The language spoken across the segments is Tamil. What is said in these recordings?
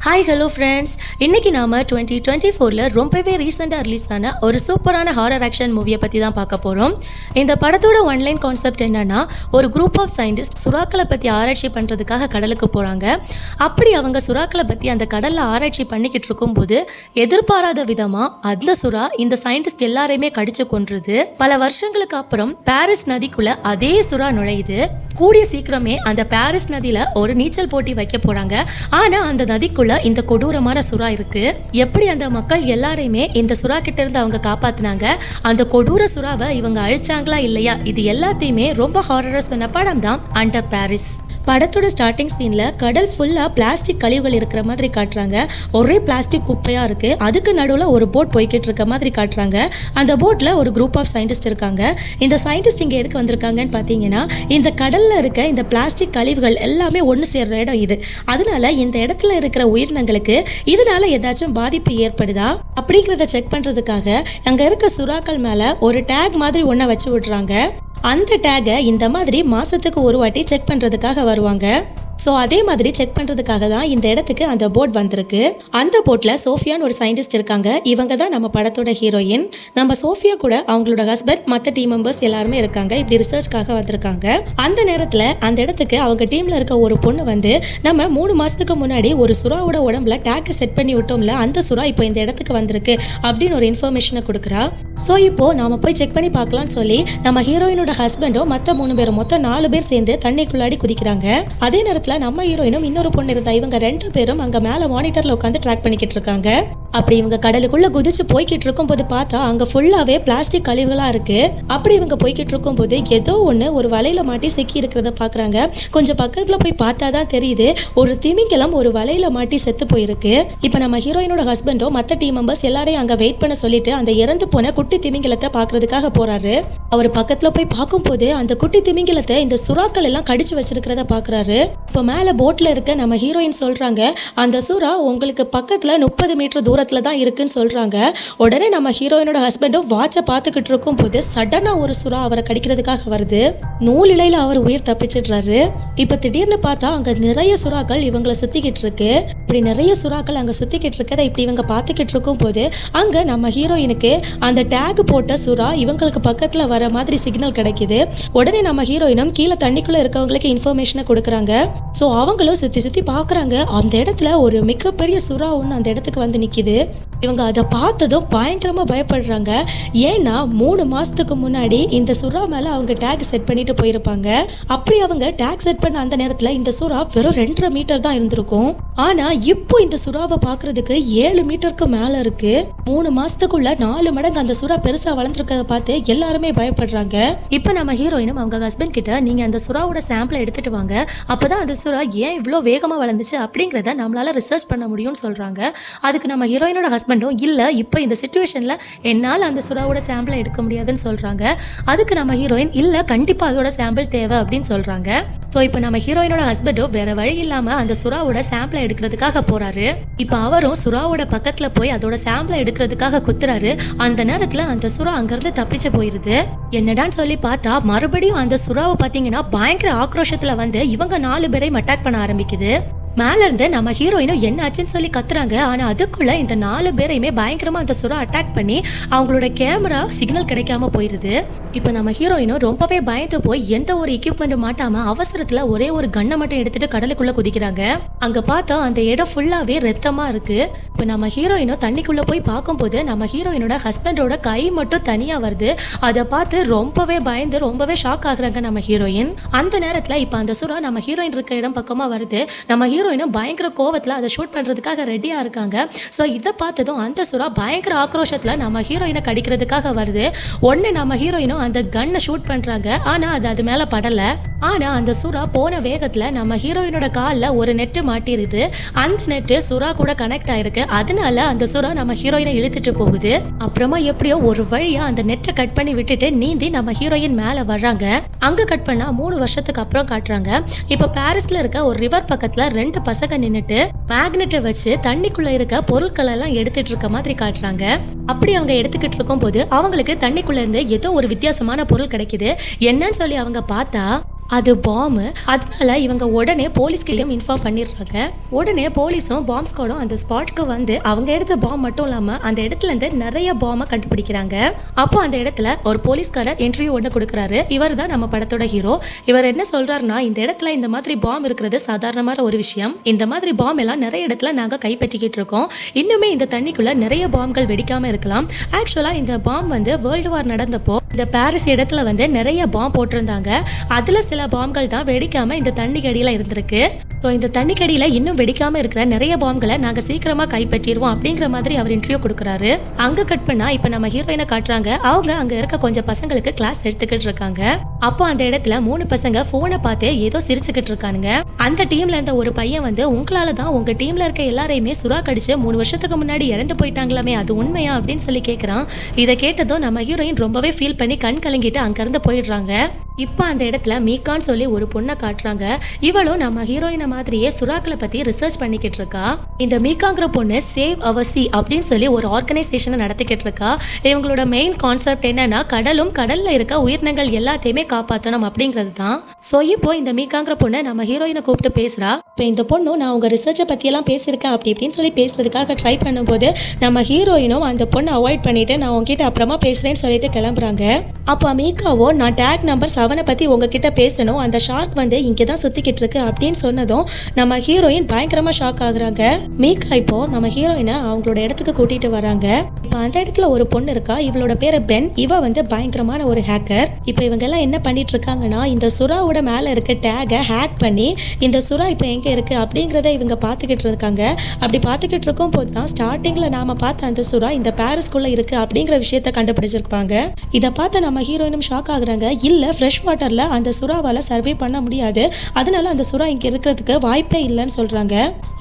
ஹாய் ஹலோ ஃப்ரெண்ட்ஸ், இன்றைக்கி நாம் 2024 ரொம்பவே ரீசெண்டாக ரிலீஸ் ஆன ஒரு சூப்பரான ஹாரர் ஆக்ஷன் மூவியை பற்றி தான் பார்க்க போகிறோம். இந்த படத்தோட ஒன்லைன் கான்செப்ட் என்னென்னா, ஒரு குரூப் ஆஃப் சயின்டிஸ்ட் சுறாக்களை பற்றி ஆராய்ச்சி பண்ணுறதுக்காக கடலுக்கு போகிறாங்க. அப்படி அவங்க சுறாக்களை பற்றி அந்த கடலில் ஆராய்ச்சி பண்ணிக்கிட்டு இருக்கும்போது எதிர்பாராத விதமாக அந்த சுறா இந்த சயின்டிஸ்ட் எல்லாரையுமே கடிச்சு கொன்றுது. பல வருஷங்களுக்கு அப்புறம் பாரிஸ் நதிக்குள்ளே அதே சுறா நுழையுது. கூடிய சீக்கிரமே அந்த பாரிஸ் நதியில ஒரு நீச்சல் போட்டி வைக்க போறாங்க. ஆனா அந்த நதிக்குள்ள இந்த கொடூரமான சுறா இருக்கு. எப்படி அந்த மக்கள் எல்லாரையுமே இந்த சுறா கிட்ட இருந்து அவங்க காப்பாத்தினாங்க, அந்த கொடூர சுறாவை இவங்க அழிச்சாங்களா இல்லையா, இது எல்லாத்தையுமே ரொம்ப ஹாரரா சொன்ன படம் தான் அண்டர் பாரிஸ். படத்தோட ஸ்டார்டிங் சீன்ல கடல் ஃபுல்லா பிளாஸ்டிக் கழிவுகள் இருக்கிற மாதிரி காட்டுறாங்க. ஒரே பிளாஸ்டிக் குப்பையா இருக்கு. அதுக்கு நடுவில் ஒரு போட் போய்கிட்டு இருக்க மாதிரி காட்டுறாங்க. அந்த போட்ல ஒரு குரூப் ஆஃப் சயின்டிஸ்ட் இருக்காங்க. இந்த சயின்டிஸ்ட் இங்க எதுக்கு வந்திருக்காங்கன்னு பாத்தீங்கன்னா, இந்த கடல்ல இருக்க இந்த பிளாஸ்டிக் கழிவுகள் எல்லாமே ஒன்று சேர்ற இடம் இது. அதனால இந்த இடத்துல இருக்கிற உயிரினங்களுக்கு இதனால ஏதாச்சும் பாதிப்பு ஏற்படுதா அப்படிங்கிறத செக் பண்றதுக்காக அங்க இருக்க சுறாக்கள் மேல ஒரு டேக் மாதிரி ஒன்றை வச்சு விடுறாங்க. அந்த டேகை இந்த மாதிரி மாசத்துக்கு ஒரு வாட்டி செக் பண்றதுக்காக வருவாங்க. ஸோ அதே மாதிரி செக் பண்ணுறதுக்காக தான் இந்த இடத்துக்கு அந்த போட் வந்திருக்கு. அந்த போட்டில் சோஃபியான்னு ஒரு சயின்டிஸ்ட் இருக்காங்க. இவங்க தான் நம்ம படத்தோட ஹீரோயின். நம்ம சோஃபியா கூட அவங்களோட ஹஸ்பண்ட், மற்ற டீம் மெம்பர்ஸ் எல்லாருமே இருக்காங்க. இப்படி ரிசர்ச்காக வந்திருக்காங்க. அந்த நேரத்தில் அந்த இடத்துக்கு அவங்க டீமில் இருக்க ஒரு பொண்ணு வந்து, நம்ம 3 மாதத்துக்கு முன்னாடி ஒரு சுறாவோட உடம்புல டேக்கை செட் பண்ணி விட்டோம்ல, அந்த சுறா இப்போ இந்த இடத்துக்கு வந்திருக்கு அப்படின்னு ஒரு இன்ஃபர்மேஷனை கொடுக்குறா. ஸோ இப்போ நாம போய் செக் பண்ணி பார்க்கலாம்னு சொல்லி நம்ம ஹீரோயினோட ஹஸ்பண்டும் மற்ற 3 பேரும், மொத்தம் 4 பேர் சேர்ந்து தண்ணிக்குள்ளாடி குதிக்கிறாங்க. அதே நேரத்தில் நம்ம ஹீரோயினும் இன்னொரு பொண்ணு இருந்தா, இவங்க 2 பேரும் அங்க மேல மானிட்டர்ல உட்காந்து ட்ராக் பண்ணிக்கிட்டு இருக்காங்க. அப்படி இவங்க கடலுக்குள்ள குதிச்சு போய்கிட்டு இருக்கும் போது பார்த்தா அங்க ஃபுல்லாவே பிளாஸ்டிக் கழிவுகளா இருக்கு. அப்படி இவங்க போய்கிட்டு இருக்கும் போது ஏதோ ஒண்ணு ஒரு வலையில மாட்டி சிக்கி இருக்கிறத பாக்குறாங்க. கொஞ்சம் பக்கத்துல போய் பார்த்தாதான் தெரியுது, ஒரு திமிங்கலம் ஒரு வலையில மாட்டி செத்து போயிருக்கு. இப்ப நம்ம ஹீரோயினோட ஹஸ்பண்டோ மற்ற டீம் மெம்பர்ஸ் எல்லாரையும் அங்க வெயிட் பண்ண சொல்லிட்டு அந்த இறந்து போன குட்டி திமிங்கலத்தை பாக்குறதுக்காக போறாரு. அவர் பக்கத்துல போய் பார்க்கும் போது அந்த குட்டி திமிங்கலத்தை இந்த சுறாக்கள் எல்லாம் கடிச்சு வச்சிருக்கிறத பாக்குறாரு. இப்ப மேல போட்ல இருக்க நம்ம ஹீரோயின் சொல்றாங்க, அந்த சுறா உங்களுக்கு பக்கத்துல 30 மீட்டர் தூரத்துல தான் இருக்குன்னு சொல்றாங்க. உடனே நம்ம ஹீரோயினோட ஹஸ்பண்டும் வாட்சை பார்த்துக்கிட்டு இருக்கும் போது சடனா ஒரு சுறா அவரை கடிக்கிறதுக்காக வருது. நூலிலையில அவர் உயிர் தப்பிச்சிடுறாரு. இப்ப திடீர்னு பார்த்தா அங்க நிறைய சுறாக்கள் இவங்களை சுத்திக்கிட்டு இருக்கு. இப்படி நிறைய சுறாக்கள் அங்க சுத்திக்கிட்டு இருக்கதை இப்படி இவங்க பார்த்துக்கிட்டு இருக்கும் போது அங்க நம்ம ஹீரோயினுக்கு அந்த டேக் போட்ட சுறா இவங்களுக்கு பக்கத்துல வர மாதிரி சிக்னல் கிடைக்குது. உடனே நம்ம ஹீரோயினும் கீழே தண்ணிக்குள்ள இருக்கவங்களுக்கு இன்ஃபர்மேஷனை கொடுக்குறாங்க. ஸோ அவங்களும் சுற்றி சுற்றி பார்க்குறாங்க. அந்த இடத்துல ஒரு மிகப்பெரிய சுறா ஒன்று அந்த இடத்துக்கு வந்து நிற்கிது. இவங்க அதை பார்த்ததும் பயங்கரமாக பயப்படுறாங்க. ஏன்னா 3 மாதத்துக்கு முன்னாடி இந்த சுறா மேலே அவங்க டேக் செட் பண்ணிட்டு போயிருப்பாங்க. அப்படி அவங்க டேக் செட் பண்ண அந்த நேரத்தில் இந்த சுறா வெறும் 2.5 மீட்டர் தான் இருந்திருக்கும். ஆனால் இப்போ இந்த சுறாவை பார்க்கறதுக்கு 7 மீட்டருக்கு மேலே இருக்கு. 3 மாதத்துக்குள்ள 4 மடங்கு அந்த சுறா பெருசாக வளர்ந்துருக்கதை பார்த்து எல்லாருமே பயப்படுறாங்க. இப்போ நம்ம ஹீரோயினும் அவங்க ஹஸ்பண்ட் கிட்ட, நீங்கள் அந்த சுறாவோட சாம்பிளை எடுத்துட்டு வாங்க, அப்போதான் அந்த சுறா ஏன் இவ்வளோ வேகமாக வளர்ந்துச்சு அப்படிங்கிறத நம்மளால ரிசர்ச் பண்ண முடியும்னு சொல்கிறாங்க. அதுக்கு நம்ம ஹீரோயினோட ஹஸ்பண்டும், இல்லை இப்போ இந்த சிச்சுவேஷனில் என்னால் அந்த சுறாவோட சாம்பிளை எடுக்க முடியாதுன்னு சொல்கிறாங்க. அதுக்கு நம்ம ஹீரோயின், இல்லை கண்டிப்பாக அதோட சாம்பிள் தேவை அப்படின்னு சொல்கிறாங்க. ஸோ இப்போ நம்ம ஹீரோயினோட ஹஸ்பண்டும் வேற வழி இல்லாமல் அந்த சுறாவோட சாம்பிளை எடுக்கிறதுக்காக போகிறாரு. இப்போ அவரும் சுறாவோட பக்கத்தில் போய் அதோட சாம்பிளை எடுக்கிறதுக்காக குத்துறாரு. அந்த நேரத்தில் அந்த சுறா அங்கேருந்து தப்பிச்சு போயிடுது. என்னடான்னு சொல்லி பார்த்தா மறுபடியும் அந்த சுறாவை பார்த்தீங்கன்னா பயங்கர ஆக்ரோஷத்தில் வந்து இவங்க 4 பேரையும் அட்டாக் பண்ண ஆரம்பிக்குது. மேல இருந்து நம்ம ஹீரோயினும் என்ன ஆச்சுன்னு சொல்லி கத்துறாங்க. ஆனா அதுக்குள்ள இந்த 4 பேரையுமே பயங்கரமா அந்த சுறா அட்டாக் பண்ணி அவங்களோட கேமரா சிக்னல் கிடைக்காம போயிருது. இப்ப நம்ம ஹீரோயினும் ரொம்பவே பயந்து போய் எந்த ஒரு எக்யூப்மெண்ட் மாட்டாம அவசரத்துல ஒரே ஒரு கண்ணை மட்டும் எடுத்துட்டு கடலுக்குள்ள குதிக்கிறாங்க. அங்க பார்த்தா அந்த இடம் ஃபுல்லாவே ரத்தமா இருக்கு. இப்ப நம்ம ஹீரோயினும் தண்ணிக்குள்ள போய் பார்க்கும்போது நம்ம ஹீரோயினோட ஹஸ்பண்டோட கை மட்டும் தனியா வருது. அதை பார்த்து ரொம்பவே பயந்து ரொம்பவே ஷாக் ஆகுறாங்க நம்ம ஹீரோயின். அந்த நேரத்துல இப்ப அந்த சுறா நம்ம ஹீரோயின் இருக்க இடம் பக்கமா வருது. நம்ம ஹீரோயினும் பயங்கர கோவத்தில் அதை ஷூட் பண்ணுறதுக்காக ரெடியாக இருக்காங்க. ஸோ இதை பார்த்ததும் அந்த சுறா பயங்கர ஆக்ரோஷத்தில் நம்ம ஹீரோயினை கடிக்கிறதுக்காக வருது. ஒன்று நம்ம ஹீரோயினும் அந்த கன்னை ஷூட் பண்ணுறாங்க. ஆனால் அது மேலே படலை. ஆனால் அந்த சுறா போன வேகத்தில் நம்ம ஹீரோயினோட காலில் ஒரு நெட்டு மாட்டிருது. அந்த நெட்டு சுறா கூட கனெக்ட் ஆயிருக்கு. அதனால அந்த சுறா நம்ம ஹீரோயினை இழுத்துட்டு போகுது. அப்புறமா எப்படியோ ஒரு வழியாக அந்த நெட்டை கட் பண்ணி விட்டுட்டு நீந்தி நம்ம ஹீரோயின் மேலே வர்றாங்க. அங்கே கட் பண்ணால் 3 வருஷத்துக்கு அப்புறம் காட்டுறாங்க. இப்போ பாரிஸில் இருக்க ஒரு ரிவர் பக்கத்தில் 2 பசங்க நின்னுட்டு மேக்னெட்டை வச்சு தண்ணிக்குள்ள இருக்க பொருட்கள் எல்லாம் எடுத்துட்டு இருக்க மாதிரி காட்டுறாங்க. அப்படி அவங்க எடுத்துக்கிட்டு இருக்கும் போது அவங்களுக்கு தண்ணிக்குள்ள இருந்து ஏதோ ஒரு வித்தியாசமான பொருள் கிடைக்குது. என்னன்னு சொல்லி அவங்க பார்த்தா அது பாம்பு. அதனால இவங்க உடனே போலீஸ்கிட்டையும் இன்ஃபார்ம் பண்ணிடுறாங்க. உடனே போலீஸும் பாம்ப் ஸ்குவாடும் அந்த ஸ்பாட்க்கு வந்து அவங்க எடுத்த பாம்பு மட்டும் இல்லாம அந்த இடத்துல இருந்து நிறைய பாம்பை கண்டுபிடிக்கிறாங்க. அப்போ அந்த இடத்துல ஒரு போலீஸ்காரர் இன்டர்வியூ ஒன்று கொடுக்குறாரு. இவர் தான் நம்ம படத்தோட ஹீரோ. இவர் என்ன சொல்றாருன்னா, இந்த இடத்துல இந்த மாதிரி பாம்பு இருக்கிறது சாதாரணமான ஒரு விஷயம். இந்த மாதிரி பாம்பு எல்லாம் நிறைய இடத்துல நாங்க கைப்பற்றிக்கிட்டு இருக்கோம். இன்னுமே இந்த தண்ணிக்குள்ள நிறைய பாம்புகள் வெடிக்காம இருக்கலாம். ஆக்சுவலா இந்த பாம்பு வந்து வேர்ல்டு வார் நடந்தப்போ இந்த பாரிஸ் இடத்துல வந்து நிறைய பாம்பு போட்டிருந்தாங்க. அதுல சில பாம்புகள் தான் வெடிக்காம இந்த தண்ணிக்கடியில இருந்திருக்கு. ஸோ இந்த தண்ணிக்கடியில இன்னும் வெடிக்காம இருக்கிற நிறைய பாம்புகளை நாங்க சீக்கிரமா கைப்பற்றிடுவோம் அப்படிங்கிற மாதிரி அவர் இன்டர்வியூ கொடுக்குறாரு. அங்க கட் பண்ணா இப்ப நம்ம ஹீரோயினை காட்டுறாங்க. அவங்க அங்க இருக்க கொஞ்சம் பசங்களுக்கு கிளாஸ் எடுத்துக்கிட்டு இருக்காங்க. அப்போ அந்த இடத்துல 3 பசங்க போனை பார்த்து ஏதோ சிரிச்சுக்கிட்டு இருக்கானுங்க. அந்த டீம்ல இருந்த ஒரு பையன் வந்து, உங்களால தான் உங்க டீம்ல இருக்க எல்லாரையுமே சுறா கடிச்சு 3 வருஷத்துக்கு முன்னாடி இறந்து போயிட்டாங்களாமே, அது உண்மையா அப்படின்னு சொல்லி கேட்கறான். இதை கேட்டதும் நம்ம ஹீரோயின் ரொம்பவே ஃபீல் பண்ணி கண் கலங்கிட்டு அங்கிருந்து போயிடுறாங்க. இப்போ அந்த இடத்துல மீகான்னு சொல்லி ஒரு பொண்ணை காட்டுறாங்க. இவளும் நம்ம ஹீரோயினை மாதிரியே சுறாக்களை பத்தி ரிசர்ச் பண்ணிக்கிட்டு இருக்கா. இந்த மீகாங்கிற பொண்ணு சேவ் அவர் சி அப்படின்னு சொல்லி ஒரு ஆர்கனைசேஷனை நடத்திக்கிட்டு இருக்கா. இவங்களோட மெயின் கான்செப்ட் என்னன்னா, கடலும் கடல்ல இருக்க உயிரினங்கள் எல்லாத்தையுமே காப்பாற்றணும் அப்படிங்கிறது தான். ஸோ இப்போ இந்த மீகாங்கிற பொண்ணு நம்ம ஹீரோயினை கூப்பிட்டு பேசுறா. இப்போ இந்த பொண்ணும் நான் உங்க ரிசர்ச்சை பத்தியெல்லாம் பேசியிருக்கேன் அப்படி இப்படின்னு சொல்லி பேசுறதுக்காக ட்ரை பண்ணும்போது நம்ம ஹீரோயினும் அந்த பொண்ணை அவாய்ட் பண்ணிட்டு நான் உங்ககிட்ட அப்புறமா பேசுறேன்னு சொல்லிட்டு கிளம்புறாங்க. அப்போ மீகாவோ, நான் டேக் நம்பர் 7 பத்தி உங்ககிட்ட பேசணும், அந்த ஷார்க் வந்து இங்கே தான் சுத்திக்கிட்டு இருக்கு அப்படின்னு சொன்னதும் நம்ம ஹீரோயின் பயங்கரமா ஷாக் ஆகுறாங்க. மீகா இப்போ நம்ம ஹீரோயினை அவங்களோட இடத்துக்கு கூட்டிட்டு வராங்க. இப்போ அந்த இடத்துல ஒரு பொண்ணு இருக்கா. இவளோட பேரு பென். இவ வந்து பயங்கரமான ஒரு ஹேக்கர். இப்போ இவங்க எல்லாம் என்ன பண்ணிட்டு இருக்காங்கன்னா, இந்த சுறாவோட மேல இருக்க டேகை ஹேக் பண்ணி இந்த சுறா இப்போ எங்க இருக்கு அப்படிங்கிறத இவங்க பார்த்துக்கிட்டு இருக்காங்க. அப்படி பார்த்துக்கிட்டு இருக்கும் போது தான் ஸ்டார்டிங்ல நாம பார்த்த அந்த சுறா இந்த பாரிஸ்குள்ள இருக்கு அப்படிங்கிற விஷயத்த கண்டுபிடிச்சிருப்பாங்க. இதை பார்த்து நம்ம ஹீரோயினும் ஷாக் ஆகுறாங்க. இல்ல, ஃப்ரெஷ் வாட்டர்ல அந்த சுறாவால சர்வே பண்ண முடியாது, அதனால அந்த சுறா இங்க இருக்கிறதுக்கு வாய்ப்பே இல்லைன்னு சொல்றாங்க.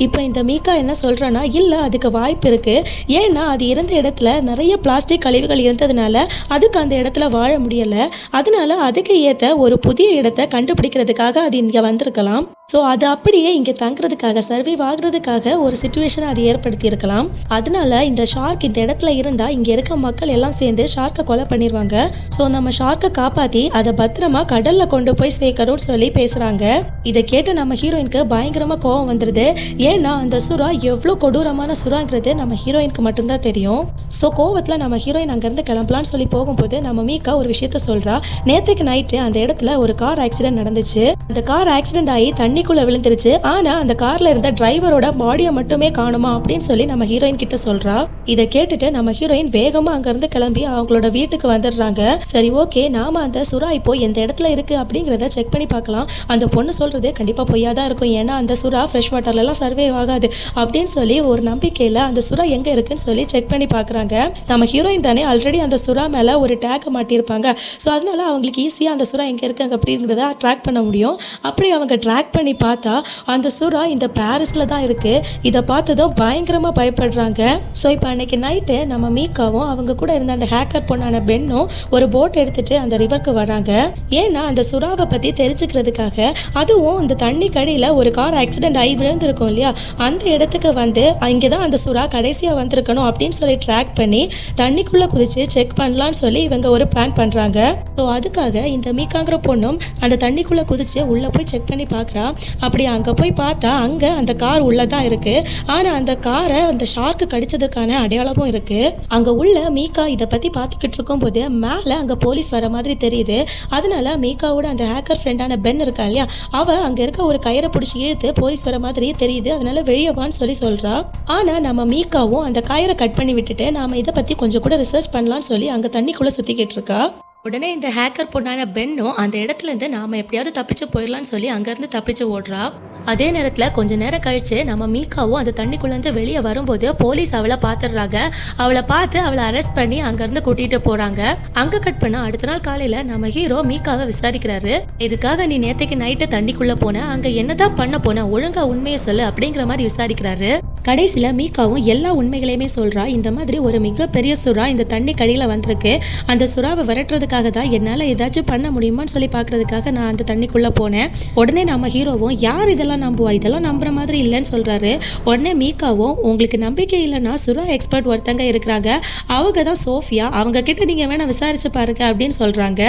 இப்போ இந்த மீகா என்ன சொல்றான்னா, இல்ல அதுக்கு வாய்ப்பு இருக்கு. ஏன்னா அது இருந்த இடத்துல நிறைய பிளாஸ்டிக் கழிவுகள் இருந்ததுனால அதுக்கு அந்த இடத்துல வாழ முடியல. அதனால அதுக்கு ஏத்த ஒரு புதிய இடத்தை கண்டுபிடிக்கிறதுக்காக அது இங்க வந்திருக்கலாம். ஸோ அது அப்படியே இங்கே தங்குறதுக்காக சர்வைவ் ஆகுறதுக்காக ஒரு சிச்சுவேஷனை அது ஏற்படுத்தி இருக்கலாம். அதனால இந்த ஷார்க் இந்த இடத்துல இருந்தால் இங்கே இருக்க மக்கள் எல்லாம் சேர்ந்து ஷார்க்கை கொலை பண்ணிடுவாங்க. ஸோ நம்ம ஷார்க்கை காப்பாற்றி அதை பத்திரமா கடலில் கொண்டு போய் சேர்க்கணும்னு சொல்லி பேசுகிறாங்க. இதை கேட்டு நம்ம ஹீரோயினுக்கு பயங்கரமாக கோவம் வந்துடுது. ஏன்னா அந்த சுறா எவ்வளோ கொடூரமான சுறாங்கிறது நம்ம ஹீரோயினுக்கு மட்டும்தான் தெரியும். ஸோ கோவத்தில் நம்ம ஹீரோயின் அங்கேருந்து கிளம்பலான்னு சொல்லி போகும்போது நம்ம மீகா ஒரு விஷயத்த சொல்கிறா. நேற்றுக்கு நைட்டு அந்த இடத்துல ஒரு கார் ஆக்சிடென்ட் நடந்துச்சு. அந்த கார் ஆக்சிடென்ட் ஆகி தண்ணிக்குள்ள விழுந்துருச்சு. ஆனா அந்த கார்ல இருந்த டிரைவரோட பாடியை மட்டுமே காணுமா அப்படின்னு சொல்லி நம்ம ஹீரோயின் கிட்ட சொல்றா. இதை கேட்டுட்டு நம்ம ஹீரோயின் வேகமா அங்க இருந்து கிளம்பி அவங்களோட வீட்டுக்கு வந்துடுறாங்க. சரி, ஓகே, நாம அந்த சுறா இப்போ எந்த இடத்துல இருக்கு அப்படிங்கறத செக் பண்ணி பார்க்கலாம். அந்த பொண்ணு சொல்றது கண்டிப்பா பொய்யாதான் இருக்கும். ஏன்னா அந்த சுறா ஃப்ரெஷ் வாட்டர்ல எல்லாம் சர்வே ஆகாது அப்படின்னு சொல்லி ஒரு நம்பிக்கையில அந்த சுறா எங்க இருக்குன்னு சொல்லி செக் பண்ணி பாக்குறாங்க. நம்ம ஹீரோயின் தானே ஆல்ரெடி அந்த சுறா மேல ஒரு டேக் மாட்டியிருப்பாங்க. ஸோ அதனால அவங்களுக்கு ஈஸியா அந்த சுறா எங்க இருக்காங்க அப்படிங்கிறத ட்ராக் பண்ண முடியும். அப்படி அவங்க ட்ராக் பண்ணி பார்த்தா அந்த சுறா இந்த பாரிஸ்ல தான் இருக்கு. இதை பார்த்ததும் பயங்கரமா பயப்படுறாங்க. ஸோ இப்போ அன்னைக்கு நைட்டு நம்ம மீகாவும் அவங்க கூட இருந்த அந்த ஹேக்கர் பொண்ணான பென்னும் ஒரு போட் எடுத்துட்டு அந்த ரிவருக்கு வராங்க. ஏன்னா அந்த சுறாவை பத்தி தெரிஞ்சுக்கிறதுக்காக. அதுவும் இந்த தண்ணி கடியில ஒரு கார் ஆக்சிடென்ட் ஆகி விழுந்திருக்கும் இல்லையா, அந்த இடத்துக்கு வந்து இங்கதான் அந்த சுறா கடைசியா வந்திருக்கணும் அப்படின்னு சொல்லி ட்ராக் பண்ணி தண்ணிக்குள்ள குதிச்சு செக் பண்ணலான்னு சொல்லி இவங்க ஒரு பிளான் பண்றாங்க. ஸோ அதுக்காக இந்த மீகாங்கிற பொண்ணும் அந்த தண்ணிக்குள்ள குதிச்சு உள்ள போய் செக் பண்ணி பார்க்குறா. அப்படி அங்கே போய் பார்த்தா அங்கே அந்த கார் உள்ளதான் இருக்கு. ஆனால் அந்த காரை அந்த ஷார்க்கு கடிச்சதுக்கான அடையாளமும் இருக்கு. அங்கே உள்ள மீகா இதை பற்றி பார்த்துக்கிட்டு இருக்கும்போது மேலே அங்கே போலீஸ் வர மாதிரி தெரியுது. அதனால மீகாவோட அந்த ஹேக்கர் ஃப்ரெண்டான பென் இருக்கா இல்லையா, அவ அங்கே இருக்க ஒரு கயிறை பிடிச்சி இழுத்து போலீஸ் வர மாதிரி தெரியுது, அதனால வெளியவான்னு சொல்லி சொல்றா. ஆனால் நம்ம மீகாவும் அந்த கயிறை கட் பண்ணி விட்டுட்டு நாம இதை பற்றி கொஞ்சம் கூட ரிசர்ச் பண்ணலான்னு சொல்லி அங்கே தண்ணிக்குள்ளே சுற்றிக்கிட்டு இருக்கா. உடனே இந்த ஹேக்கர் பொண்ணான பென்னும் அந்த இடத்துல இருந்து நாம எப்படியாவது தப்பிச்சு போயிடலான்னு சொல்லி அங்கேருந்து தப்பிச்சு ஓடுறா. அதே நேரத்தில் கொஞ்ச நேரம் கழிச்சு நம்ம மீகாவும் அந்த தண்ணிக்குள்ளேருந்து வெளியே வரும்போது போலீஸ் அவளை பார்த்துடுறாங்க. அவளை பார்த்து அவளை அரெஸ்ட் பண்ணி அங்கேருந்து கூட்டிகிட்டு போகிறாங்க. அங்கே கட் பண்ண அடுத்த நாள் காலையில் நம்ம ஹீரோ மீகாவை விசாரிக்கிறாரு. இதுக்காக நீ நேற்றுக்கு நைட்டு தண்ணிக்குள்ளே போன, அங்கே என்னதான் பண்ண போன, ஒழுங்கா உண்மையை சொல்லு அப்படிங்கிற மாதிரி விசாரிக்கிறாரு. கடைசியில் மீகாவும் எல்லா உண்மைகளையுமே சொல்கிறா. இந்த மாதிரி ஒரு மிகப்பெரிய சுறா இந்த தண்ணி கடியில் வந்திருக்கு. அந்த சுறாவை விரட்டுறதுக்காக தான் என்னால் ஏதாச்சும் பண்ண முடியுமான்னு சொல்லி பார்க்கறதுக்காக நான் அந்த தண்ணிக்குள்ளே போனேன். உடனே நம்ம ஹீரோவும் யார் இதெல்லாம் நம்புவா, இதெல்லாம் நம்புற மாதிரி இல்லைன்னு சொல்கிறாரு. உடனே மீகாவும் உங்களுக்கு நம்பிக்கை இல்லைன்னா சுறா எக்ஸ்பர்ட் ஒருத்தங்க இருக்கிறாங்க, அவங்க தான் சோஃபியா, அவங்க கிட்ட நீங்கள் வேணால் விசாரிச்சு பாருங்க அப்படின்னு சொல்கிறாங்க.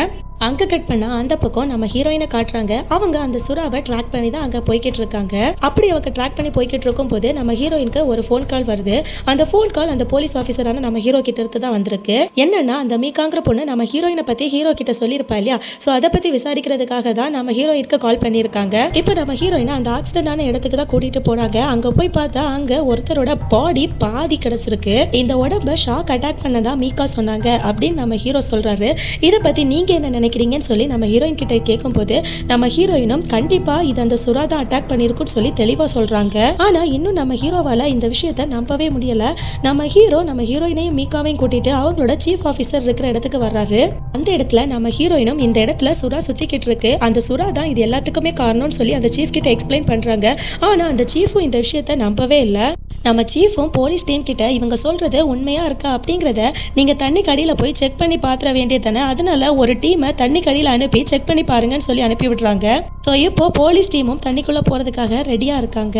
அங்கே கட் பண்ண அந்த பக்கம் நம்ம ஹீரோயினை காட்டுறாங்க. அவங்க அந்த சுறாவை ட்ராக் பண்ணி தான் அங்கே போய்கிட்டு இருக்காங்க. அப்படி அவங்க ட்ராக் பண்ணி போய்கிட்டு இருக்கும் போது நம்ம ஹீரோயினுக்கு ஒரு ஃபோன் கால் வருது. அந்த ஃபோன் கால் அந்த போலீஸ் ஆஃபீஸரான நம்ம ஹீரோ கிட்ட இருந்து தான் வந்திருக்கு. என்னன்னா அந்த மீகாங்கிற பொண்ணு நம்ம ஹீரோயினை பத்தி ஹீரோ கிட்ட சொல்லியிருப்பா இல்லையா, ஸோ அதை பத்தி விசாரிக்கிறதுக்காக தான் நம்ம ஹீரோயினுக்கு கால் பண்ணியிருக்காங்க. இப்போ நம்ம ஹீரோயினை அந்த ஆக்சிடென்டான இடத்துக்கு தான் கூட்டிட்டு போறாங்க. அங்க போய் பார்த்தா அங்க ஒருத்தரோட பாடி பாதி கிடைச்சிருக்கு. இந்த உடம்ப ஷாக் அட்டாக் பண்ணதா மீகா சொன்னாங்க அப்படின்னு நம்ம ஹீரோ சொல்றாரு. இதை பத்தி நீங்க என்ன நினைக்கிறீங்கன்னு சொல்லி நம்ம ஹீரோயின் கிட்ட கேட்கும்போது நம்ம ஹீரோயினும் கண்டிப்பா இது அந்த சுறா தான் அட்டாக் பண்ணிருக்குன்னு சொல்லி தெளிவா சொல்றாங்க. ஆனா இன்னும் நம்ம ஹீரோவால இந்த விஷயத்த நம்பவே முடியல. நம்ம ஹீரோயினையும் மீகாவையும் கூட்டிட்டு அவங்களோட சீஃப் ஆஃபீஸர் இருக்கிற இடத்துக்கு வர்றாரு. அந்த இடத்துல நம்ம ஹீரோயினும் இந்த இடத்துல சுறா சுத்திக்கிட்டு இருக்கு, அந்த சுறா தான் இது எல்லாத்துக்குமே காரணம்னு சொல்லி அந்த சீஃப் கிட்ட எக்ஸ்பிளைன் பண்றாங்க. ஆனா அந்த சீஃபும் இந்த விஷயத்த நம்பவே இல்லை. நம்ம சீஃபும் போலீஸ் டீம் கிட்ட இவங்க சொல்றது உண்மையா இருக்கா அப்படிங்கிறத நீங்க தண்ணி கடியில போய் செக் பண்ணி பாத்திர வேண்டியது தானே, அதனால ஒரு டீமை தண்ணி கடியில அனுப்பி செக் பண்ணி பாருங்கன்னு சொல்லி அனுப்பி விடுறாங்க. ஸோ இப்போ போலீஸ் டீமும் தண்ணிக்குள்ள போறதுக்காக ரெடியா இருக்காங்க.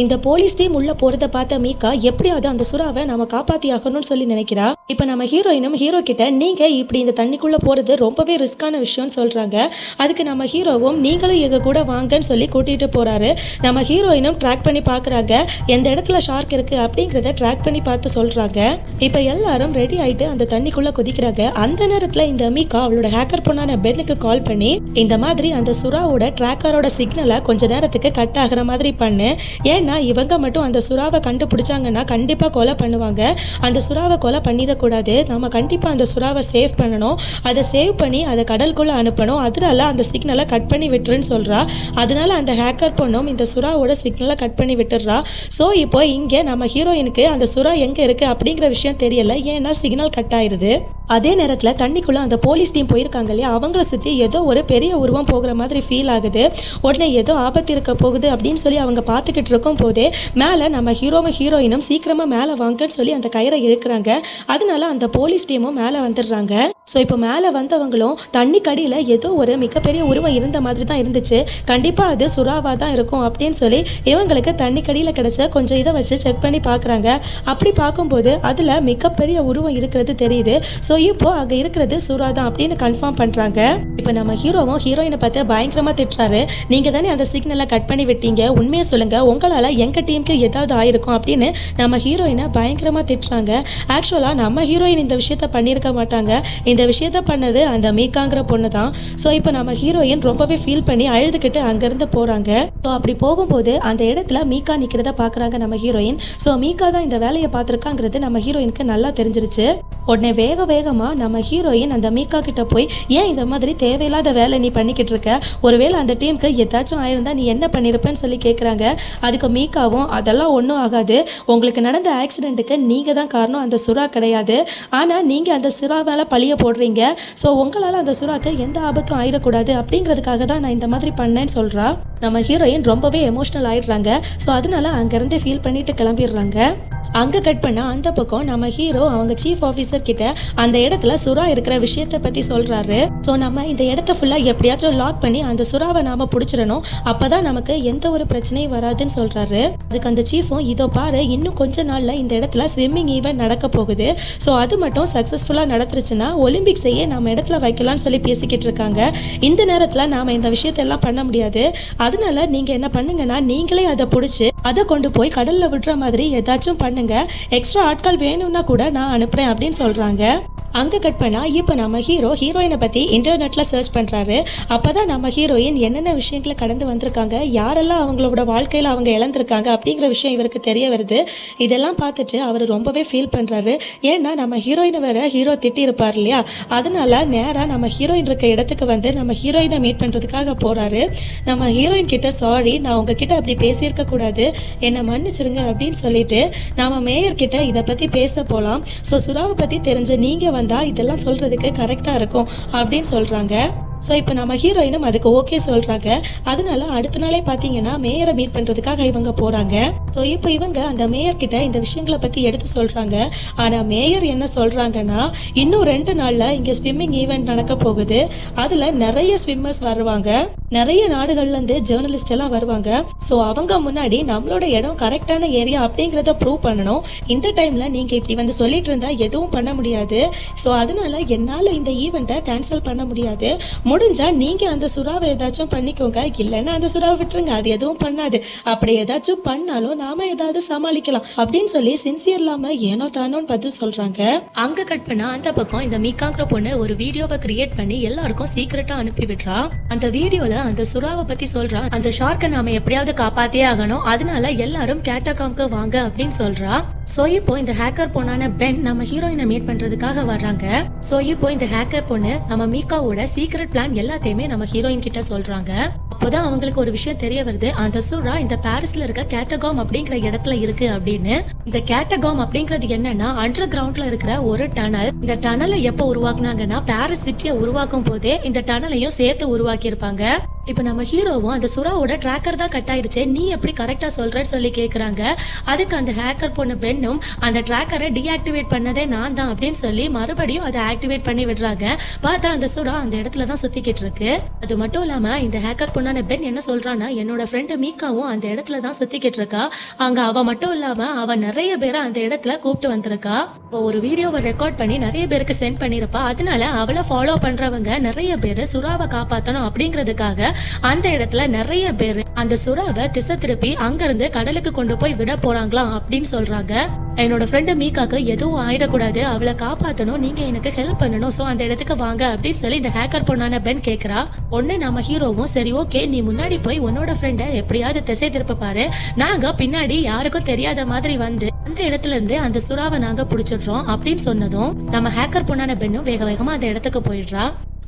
இந்த போலீஸ் டீம் உள்ள போறதை பார்த்த மீகா எப்படியாவது அந்த சுறாவை நம்ம காப்பாத்தி ஆகணும்னு சொல்லி நினைக்கிறா. இப்போ நம்ம ஹீரோயினும் ஹீரோ கிட்ட நீங்க இப்படி இந்த தண்ணிக்குள்ள போறது ரொம்பவே ரிஸ்கான விஷயம்னு சொல்றாங்க. அதுக்கு நம்ம ஹீரோவும் நீங்களும் எங்க கூட வாங்கன்னு சொல்லி கூட்டிட்டு போறாரு. நம்ம ஹீரோயினும் ட்ராக் பண்ணி பாக்குறாங்க, எந்த இடத்துல ஷார்க் இருக்கு அப்படிங்கறத ட்ராக் பண்ணி பார்த்து சொல்றாங்க. இப்போ எல்லாரும் ரெடி ஆயிட்டு அந்த தண்ணிக்குள்ள குதிக்கிறாங்க. அந்த நேரத்துல இந்த மீகா அவளோட ஹேக்கர் பொண்ணான பென்னுக்கு கால் பண்ணி இந்த மாதிரி அந்த சுறாவோட ட்ராக்கரோட சிக்னலை கொஞ்ச நேரத்துக்கு கட் ஆகிற மாதிரி பண்ணு, ஏன்னா இவங்க மட்டும் அந்த சுறாவை கண்டுபிடிச்சாங்கன்னா கண்டிப்பா கொலை பண்ணுவாங்க. அந்த சுறாவை கொலை பண்ணிடக்கூடாது, நம்ம கண்டிப்பா அந்த சுறாவை சேவ் பண்ணணும், அதை சேவ் பண்ணி அதை கடலுக்குள்ள அனுப்பணும், அதனால அந்த சிக்னலை கட் பண்ணி விட்டுருன்னு சொல்றா. அதனால அந்த ஹேக்கர் பொண்ணும் இந்த சுறாவோட சிக்னலை கட் பண்ணி விட்டுறா. ஸோ இப்போ இங்கே நம்ம ஹீரோயினுக்கு அந்த சுறா எங்க இருக்கு அப்படிங்கிற விஷயம் தெரியல, ஏன்னா சிக்னல் கட் ஆயிருது. அதே நேரத்தில் தண்ணிக்குள்ள அந்த போலீஸ் டீம் போயிருக்காங்க இல்லையா, அவங்கள சுற்றி ஏதோ ஒரு பெரிய உருவம் போகிற மாதிரி ஃபீல் ஆகுது. உடனே ஏதோ ஆபத்து இருக்க போகுது அப்படின்னு சொல்லி அவங்க பார்த்துக்கிட்டு இருக்கும் போதே மேலே நம்ம ஹீரோயினும் சீக்கிரமாக மேலே வாங்கன்னு சொல்லி அந்த கயிறை இழுக்கிறாங்க. அதனால அந்த போலீஸ் டீமும் மேலே வந்துடுறாங்க. ஸோ இப்போ மேலே வந்தவங்களும் தண்ணி கடியில் ஏதோ ஒரு மிகப்பெரிய உருவம் இருந்த மாதிரி தான் இருந்துச்சு, கண்டிப்பாக அது சுறாவாக தான் இருக்கும் அப்படின்னு சொல்லி இவங்களுக்கு தண்ணி கடியில் கிடச்ச கொஞ்சம் இதை வச்சு செக் பண்ணி பார்க்குறாங்க. அப்படி பார்க்கும்போது அதில் மிகப்பெரிய உருவம் இருக்கிறது தெரியுது. ஸோ இப்போ அங்கே இருக்கிறது சுறா தான் அப்படின்னு கன்ஃபார்ம் பண்ணுறாங்க. இப்போ நம்ம ஹீரோவும் ஹீரோயினை பார்த்து பயங்கரமாக திட்டுறாரு, நீங்கள் தானே அந்த சிக்னலை கட் பண்ணி விட்டீங்க, உண்மையை சொல்லுங்கள், உங்களால் எங்கள் டீமுக்கு ஏதாவது ஆயிருக்கும் அப்படின்னு நம்ம ஹீரோயினை பயங்கரமாக திட்டுறாங்க. ஆக்சுவலாக நம்ம ஹீரோயின் இந்த விஷயத்த பண்ணியிருக்க மாட்டாங்க, இந்த விஷயத்த பண்ணது அந்த மீகாங்கிற பொண்ணு தான். ஸோ இப்போ நம்ம ஹீரோயின் ரொம்பவே ஃபீல் பண்ணி அழுதுகிட்டு அங்கேருந்து போகிறாங்க. ஸோ அப்படி போகும்போது அந்த இடத்துல மீகா நிற்கிறத பார்க்குறாங்க நம்ம ஹீரோயின். ஸோ மீகா தான் இந்த வேலையை பார்த்துருக்காங்கிறது நம்ம ஹீரோயினுக்கு நல்லா தெரிஞ்சிருச்சு. உடனே வேகமாக நம்ம ஹீரோயின் அந்த மீகா கிட்ட போய் ஏன் இந்த மாதிரி தேவையில்லாத வேலை நீ பண்ணிக்கிட்டு இருக்க, ஒருவேளை அந்த டீமுக்கு ஏதாச்சும் ஆயிருந்தா நீ என்ன பண்ணியிருப்பேன்னு சொல்லி கேட்குறாங்க. அதுக்கு மீகாவும் அதெல்லாம் ஒன்றும் ஆகாது, உங்களுக்கு நடந்த ஆக்சிடென்ட்டுக்கு நீங்கள் தான் காரணம், அந்த சுறா கிடையாது, ஆனால் நீங்கள் அந்த சுறா மேலே பழிய போடுறீங்க, ஸோ உங்களால் அந்த சுறாக்கு எந்த ஆபத்தும் ஆயிடக்கூடாது அப்படிங்கிறதுக்காக தான் நான் இந்த மாதிரி பண்ணேன்னு சொல்கிறா. நம்ம ஹீரோயின் ரொம்பவே எமோஷ்னல் ஆயிடுறாங்க. ஸோ அதனால அங்கேருந்து ஃபீல் பண்ணிட்டு கிளம்பிடுறாங்க. அங்கே கட் பண்ண அந்த பக்கம் நம்ம ஹீரோ அவங்க சீஃப் ஆஃபீஸர் கிட்ட அந்த இடத்துல சுறா இருக்கிற விஷயத்தை பற்றி சொல்கிறாரு. ஸோ நம்ம இந்த இடத்த ஃபுல்லாக எப்படியாச்சும் லாக் பண்ணி அந்த சுறாவை நாம் பிடிச்சிடணும், அப்போ தான் நமக்கு எந்த ஒரு பிரச்சனையும் வராதுன்னு சொல்கிறாரு. அதுக்கு அந்த சீஃபும் இதோ பாரு, இன்னும் கொஞ்ச நாளில் இந்த இடத்துல ஸ்விம்மிங் ஈவெண்ட் நடக்க போகுது, ஸோ அது மட்டும் சக்ஸஸ்ஃபுல்லாக நடந்துருச்சுன்னா ஒலிம்பிக்ஸையே நம்ம இடத்துல வைக்கலாம்னு சொல்லி பேசிக்கிட்டு இருக்காங்க. இந்த நேரத்தில் நாம் இந்த விஷயத்தெல்லாம் பண்ண முடியாது, அதனால நீங்கள் என்ன பண்ணுங்கன்னா நீங்களே அதை பிடிச்சி அதை கொண்டு போய் கடலில் விடுற மாதிரி ஏதாச்சும் பண்ணுங்க, எக்ஸ்ட்ரா ஆட்கள் வேணும்னா கூட நான் அனுப்புறேன் அப்படின்னு சொல்றாங்க. அங்கே கட் பண்ணால் இப்போ நம்ம ஹீரோயினை பற்றி இன்டர்நெட்டில் சர்ச் பண்ணுறாரு. அப்போ தான் நம்ம ஹீரோயின் என்னென்ன விஷயங்களை கடந்து வந்திருக்காங்க, யாரெல்லாம் அவங்களோட வாழ்க்கையில் அவங்க இழந்திருக்காங்க அப்படிங்கிற விஷயம் இவருக்கு தெரிய வருது. இதெல்லாம் பார்த்துட்டு அவர் ரொம்பவே ஃபீல் பண்ணுறாரு. ஏன்னா நம்ம ஹீரோயினை வேற ஹீரோ திட்டியிருப்பார் இல்லையா, அதனால நேராக நம்ம ஹீரோயின் இருக்க இடத்துக்கு வந்து நம்ம ஹீரோயினை மீட் பண்ணுறதுக்காக போகிறாரு. நம்ம ஹீரோயின் கிட்ட சாரி, நான் உங்ககிட்ட அப்படி பேசியிருக்க கூடாது, என்னை மன்னிச்சிருங்க அப்படின்னு சொல்லிட்டு நம்ம மேயர் கிட்ட இதை பற்றி பேச போகலாம். ஸோ சுறாவை பற்றி தெரிஞ்ச நீங்கள் வந்தால் இதெல்லாம் சொல்கிறதுக்கு கரெக்டாக இருக்கும் அப்படின்னு சொல்கிறாங்க. ஸோ இப்போ நம்ம ஹீரோயினும் அதுக்கு ஓகே சொல்கிறாங்க. அதனால அடுத்த நாளே பார்த்தீங்கன்னா மேயரை மீட் பண்ணுறதுக்காக இவங்க போகிறாங்க. ஸோ இப்போ இவங்க அந்த மேயர்கிட்ட இந்த விஷயங்களை பற்றி எடுத்து சொல்கிறாங்க. ஆனால் மேயர் என்ன சொல்கிறாங்கன்னா, இன்னும் 2 நாளில் இங்கே ஸ்விம்மிங் ஈவெண்ட் நடக்க போகுது, அதில் நிறைய ஸ்விம்மர்ஸ் வருவாங்க, நிறைய நாடுகள்ல இருந்து ஜேர்னலிஸ்ட் எல்லாம் வருவாங்க. ஸோ அவங்க முன்னாடி நம்மளோட இடம் கரெக்டான ஏரியா அப்படிங்கிறத ப்ரூவ் பண்ணணும். இந்த டைம்ல நீங்க இப்படி வந்து சொல்லிட்டு இருந்தா எதுவும் பண்ண முடியாது. ஸோ அதனால என்னால இந்த ஈவெண்ட்டை கேன்சல் பண்ண முடியாது. முடிஞ்சா நீங்க அந்த சுறாவை ஏதாச்சும் பண்ணிக்கோங்க, இல்லைன்னா அந்த சுறாவை விட்டுருங்க, அது எதுவும் பண்ணாது. அப்படி ஏதாச்சும் பண்ணாலும் நாம ஏதாவது சமாளிக்கலாம் அப்படின்னு சொல்லி சின்சியர் இல்லாம ஏனோ தானோன்னு பதில் சொல்றாங்க. அங்க கட் பண்ணா அந்த பக்கம் இந்த மீகாங்கிற பொண்ணு ஒரு வீடியோவை கிரியேட் பண்ணி எல்லாருக்கும் சீக்கிரட்டா அனுப்பி விடுறா. அந்த வீடியோல அந்த சுறாவை பத்தி சொல்றா, அந்த ஷார்க்கை நாம எப்படியாவது காப்பாத்தியே ஆகணும், அதனால எல்லாரும் கேட்டகாம்க்கு வாங்க அப்படின்னு சொல்றா. சோ இப்போ இந்த ஹேக்கர் பொண்ணான பென் நம்ம ஹீரோயினை மீட் பண்றதுக்காக வர்றாங்க. சோ இப்போ இந்த ஹேக்கர் பொண்ணு நம்ம மீகாவோட சீக்ரெட் பிளான் எல்லாத்தையுமே நம்ம ஹீரோயின் கிட்ட சொல்றாங்க. அப்போதான் அவங்களுக்கு ஒரு விஷயம் தெரிய வருது, அந்த சுறா இந்த பாரிஸ்ல இருக்க கேட்டகாம் அப்படிங்கிற இடத்துல இருக்கு அப்படின்னு. இந்த கேட்டகாம் அப்படிங்கிறது என்னன்னா அண்டர் கிரவுண்ட்ல இருக்கிற ஒரு டனல். இந்த டனலை எப்போ உருவாக்குனாங்கன்னா பாரிஸ் சிட்டியை உருவாக்கும் போதே இந்த டனலையும் சேர்த்து உருவாக்கி இருப்பாங்க. இப்ப நம்ம ஹீரோவும் அந்த சுறாவோட ட்ராக்கர் தான் கட் ஆயிடுச்சு, நீ எப்படி கரெக்டா சொல்றன்னு சொல்லி கேக்குறாங்க. அதுக்கு அந்த ஹேக்கர் பொண்ணு பென்னும் அந்த ட்ராக்கரை டீஆக்டிவேட் பண்ணதே நான் தான் அப்படின்னு சொல்லி மறுபடியும் அதை ஆக்டிவேட் பண்ணி விடுறாங்க. பார்த்தா அந்த சுறா அந்த இடத்துல தான் சுத்திக்கிட்டு இருக்கு. அது மட்டும் இல்லாம இந்த ஹேக்கர் பொண்ணான பென் என்ன சொல்றான்னா, என்னோட ஃப்ரெண்டு மீகாவும் அந்த இடத்துல தான் சுத்திக்கிட்டு இருக்கா, அங்க அவ மட்டும் இல்லாம அவ நிறைய பேரை அந்த இடத்துல கூப்பிட்டு வந்திருக்கா. ஒரு வீடியோவை ரெக்கார்ட் பண்ணி நிறைய பேருக்கு சென்ட் பண்ணிருப்பா. அதனால அவளை ஃபாலோ பண்றவங்க நிறைய பேரு சுறாவை காப்பாத்தணும் அப்படிங்கிறதுக்காக அந்த இடத்துல நிறைய பேரு அந்த சுறாவை திசை திருப்பி அங்க இருந்து கடலுக்கு கொண்டு போய் விட போறாங்களாம் அப்படின்னு சொல்றாங்க. என்னோட ஃப்ரெண்டு மீகாக்கு எதுவும் ஆயிடக்கூடாது, அவளை காப்பாத்தணும், நீங்க எனக்கு ஹெல்ப் பண்ணணும், சோ அந்த இடத்துக்கு வாங்க அப்படின்னு சொல்லி இந்த ஹேக்கர் பொண்ணான பென் கேக்குறா. ஒண்ணு நம்ம ஹீரோவும் சரி ஓகே நீ முன்னாடி போய் உன்னோட ஃப்ரெண்டை எப்படியாவது திசை திருப்ப பாரு, நாங்க பின்னாடி யாருக்கும் தெரியாத மாதிரி வந்து அந்த இடத்துல இருந்து அந்த சுறாவை நாங்க புடிச்சிடுறோம் அப்படின்னு சொன்னதும் நம்ம ஹேக்கர் பொண்ணான பென்னும் வேக வேகமா அந்த இடத்துக்கு போயிடுறா.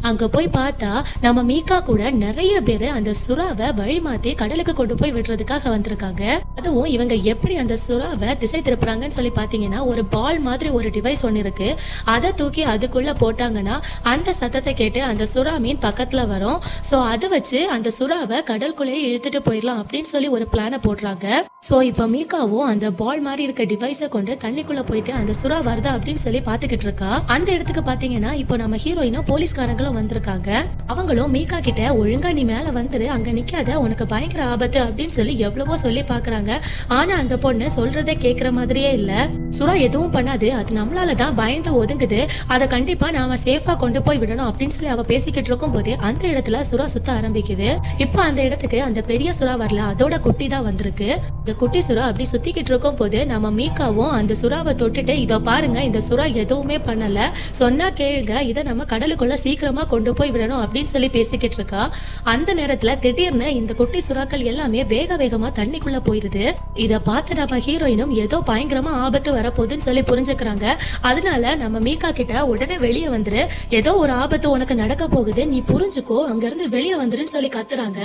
அங்க போய் பார்த்தா நம்ம மீகா கூட நிறைய பேரு அந்த சுறாவை வழி மாத்தி கடலுக்கு கொண்டு போய் விடுறதுக்காக வந்திருக்காங்க. அதுவும் இவங்க எப்படி அந்த சுறாவை திசை திருப்புறாங்கன்னு சொல்லி பாத்தீங்கன்னா, ஒரு பால் மாதிரி ஒரு டிவைஸ் ஒன்னு இருக்கு, அதை தூக்கி அதுக்குள்ள போட்டாங்கன்னா அந்த சத்தத்தை கேட்டு அந்த சுறா மீன் பக்கத்துல வரும். சோ அதை வச்சு அந்த சுறாவை கடலுக்குள்ளேயே இழுத்துட்டு போயிடலாம் அப்படின்னு சொல்லி ஒரு பிளான போடுறாங்க. சோ இப்ப மீகாவும் அந்த பால் மாதிரி இருக்க டிவைஸை கொண்டு தண்ணிக்குள்ள போயிட்டு அந்த சுறா வருதா அப்படின்னு சொல்லி பாத்துக்கிட்டு இருக்கா. அந்த இடத்துக்கு பாத்தீங்கன்னா இப்போ நம்ம ஹீரோயினும் போலீஸ்காரங்களும் வந்திருக்காங்க. அவங்களும் மீகா கிட்ட ஒழுங்கா நீ மேல வந்துரு, அங்க நிக்காத, உனக்கு பயங்கர ஆபத்து அப்படின்னு சொல்லி எவ்வளவோ சொல்லி பாக்குறாங்க. ஆனா அந்த பொண்ணு சொல்றதே கேக்குற மாதிரியே இல்ல. சுறா எதுவும் பண்ணாது, அது நம்மளாலதான் பயந்து ஒதுங்குது, அதை கண்டிப்பா நாம சேஃபா கொண்டு போய் விடணும் அப்படின்னு சொல்லி அவ பேசிக்கிட்டு இருக்கும் போது அந்த இடத்துல சுறா சுத்த ஆரம்பிக்குது. இப்ப அந்த இடத்துக்கு அந்த பெரிய சுறா வரல, அதோட குட்டி தான் வந்திருக்கு. இந்த குட்டி சுறா அப்படி சுத்திக்கிட்டு இருக்கும் போது நம்ம மீகாவும் அந்த சுறாவை தொட்டுட்டு, இதோ பாருங்க இந்த சுறா எதுவுமே பண்ணல, சொன்னா கேளுங்க, இதை நம்ம கடலுக்குள்ள சீக்கிரமா கொண்டு போய் விடணும் அப்படின்னு சொல்லி பேசிக்கிட்டு இருக்கா. அந்த நேரத்துல திடீர்னு இந்த குட்டி சுறாக்கள் எல்லாமே வேக வேகமா தண்ணிக்குள்ள போயிருது. இத பார்த்து நம்ம ஹீரோயினும் ஏதோ பயங்கரமா ஆபத்து வரப்போகுதுன்னு சொல்லி புரிஞ்சுக்கிறாங்க. அதனால நம்ம மீகா கிட்ட உடனே வெளியே வந்துரு, ஏதோ ஒரு ஆபத்து உனக்கு நடக்க போகுது, நீ புரிஞ்சுக்கோ, அங்க இருந்து வெளியே வந்துருன்னு சொல்லி கத்துறாங்க.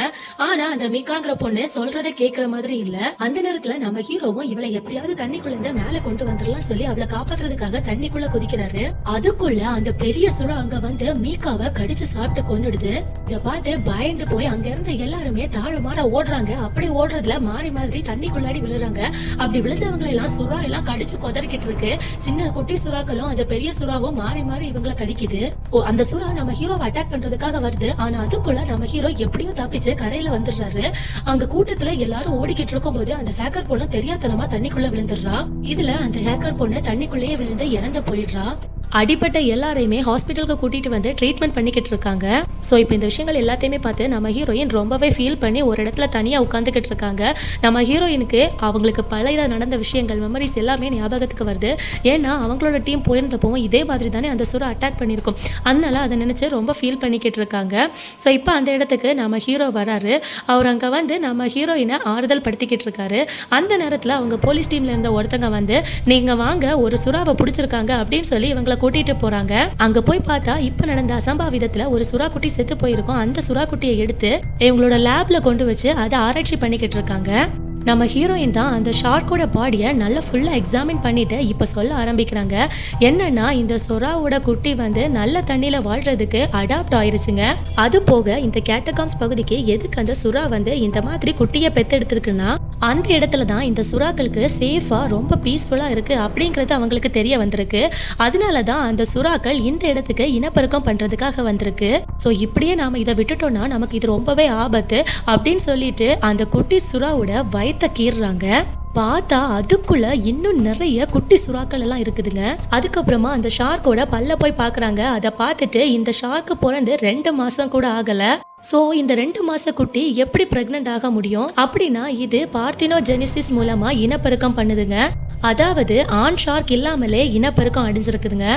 ஆனா அந்த மீகாங்கிற பொண்ணு சொல்றதை கேட்கிற மாதிரி இல்ல. அந்த நேரத்துல நம்ம ஹீரோவும் இவளை எப்படியாவது தண்ணிக்குள்ள இருந்து மேல கொண்டு வந்துடலாம் சொல்லி அவளை காப்பாத்துறதுக்காக தண்ணிக்குள்ள குதிக்கிறாரு. அதுக்குள்ள அந்த பெரிய சுறா அங்க வந்து மீகாவை கடிச்சு சாப்பிட்டு கொன்னுடுது. இத பார்த்து பயந்து போய் அங்க இருந்த எல்லாருமே தாறுமாற ஓடுறாங்க. அப்படி ஓடுறதுல மாறி மாதிரி தண்ணிக்குள்ளாடி விழுறாங்க. அப்படி விழுந்தவங்களை எல்லாம் சுறா எல்லாம் கடிச்சு கொதறிக்கிட்டு இருக்கு. சின்ன குட்டி சுறாக்களும் அந்த பெரிய சுறாவும் மாறி மாறி இவங்களை கடிக்குது. அந்த சுறா நம்ம ஹீரோவை அட்டாக் பண்றதுக்காக வருது. ஆனா அதுக்குள்ள நம்ம ஹீரோ எப்படியோ தப்பிச்சு கரையில வந்துடுறாரு. அங்க கூட்டத்துல எல்லாரும் ஓடிக்கிட்டு இருக்கும் போது அந்த ஹேக்கர் பொண்ணு தெரியாதனமா தண்ணிக்குள்ள விழுந்துடுறா. இதுல அந்த ஹேக்கர் பொண்ணு தண்ணிக்குள்ளேயே விழுந்து இறந்து போயிடுறா. அடிப்பட்ட எல்லாரையுமே ஹாஸ்பிட்டலுக்கு கூட்டிட்டு வந்து ட்ரீட்மெண்ட் பண்ணிக்கிட்டு இருக்காங்க. ஸோ இப்போ இந்த விஷயங்கள் எல்லாத்தையுமே பார்த்து நம்ம ஹீரோயின் ரொம்பவே ஃபீல் பண்ணி ஒரு இடத்துல தனியாக உட்காந்துக்கிட்டு இருக்காங்க. நம்ம ஹீரோயினுக்கு அவங்களுக்கு பழைய நடந்த விஷயங்கள் மெமரிஸ் எல்லாமே ஞாபகத்துக்கு வருது. ஏன்னா அவங்களோட டீம் போயிருந்தப்பவும் இதே மாதிரி தானே அந்த சுறா அட்டாக் பண்ணியிருக்கும். அதனால அதை நினச்சி ரொம்ப ஃபீல் பண்ணிக்கிட்டு இருக்காங்க. ஸோ இப்போ அந்த இடத்துக்கு நம்ம ஹீரோ வராரு. அவர் அங்கே வந்து நம்ம ஹீரோயினை ஆறுதல் படுத்திக்கிட்டு இருக்காரு. அந்த நேரத்தில் அவங்க போலீஸ் டீம்ல இருந்த ஒருத்தங்க வந்து, நீங்கள் வாங்க, ஒரு சுறாவை பிடிச்சிருக்காங்க அப்படின்னு சொல்லி இவங்களை கூட்டிட்டு போறாங்க. அங்க போய் பார்த்தா இப்ப நடந்த அசம்பாவிதத்துல ஒரு சுறா குட்டி செத்து போயிருக்கும். அந்த சுறா குட்டியை எடுத்து இவங்களோட லேப்ல கொண்டு வச்சு அதை ஆராய்ச்சி பண்ணிக்கிட்டு இருக்காங்க. நம்ம ஹீரோயின் தான் அந்த ஷார்க்கோட பாடியை நல்லா ஃபுல்லாக எக்ஸாமின் பண்ணிட்டு இப்போ சொல்ல ஆரம்பிக்கிறாங்க. என்னன்னா இந்த சுறாவோட குட்டி வந்து நல்ல தண்ணியில் வாழ்றதுக்கு அடாப்ட் ஆயிருச்சுங்க. அது போக இந்த கேட்டகாம்ஸ் பகுதிக்கு எதுக்கு அந்த சுறா வந்து இந்த மாதிரி குட்டியை பெத்தெடுத்திருக்குன்னா, அந்த இடத்துல தான் இந்த சுறாக்களுக்கு சேஃபாக ரொம்ப பீஸ்ஃபுல்லாக இருக்குது அப்படிங்கிறது அவங்களுக்கு தெரிய வந்திருக்கு. அதனால தான் அந்த சுறாக்கள் இந்த இடத்துக்கு இனப்பெருக்கம் பண்ணுறதுக்காக வந்திருக்கு. ஸோ இப்படியே நாம் இதை விட்டுட்டோம்னா நமக்கு இது ரொம்பவே ஆபத்து அப்படின்னு சொல்லிட்டு அந்த குட்டி சுறாவோட வயித்தை கீறுறாங்க. பார்த்தா அதுக்குள்ள இன்னும் நிறைய குட்டி சுறாக்கள் எல்லாம் இருக்குதுங்க. அதுக்கப்புறமா அந்த ஷார்க்கோட பல்ல போய் பார்க்குறாங்க. அதை பார்த்துட்டு இந்த ஷார்க்கு பிறந்து 2 மாதம் கூட ஆகலை. ஸோ இந்த 2 மாத குட்டி எப்படி ப்ரெக்னென்ட் ஆக முடியும் அப்படின்னா இது பார்த்தினோஜெனிசிஸ் மூலமாக இனப்பெருக்கம் பண்ணுதுங்க. அதாவது ஆண் ஷார்க் இல்லாமலே இனப்பெருக்கம் அடைஞ்சிருக்குதுங்க.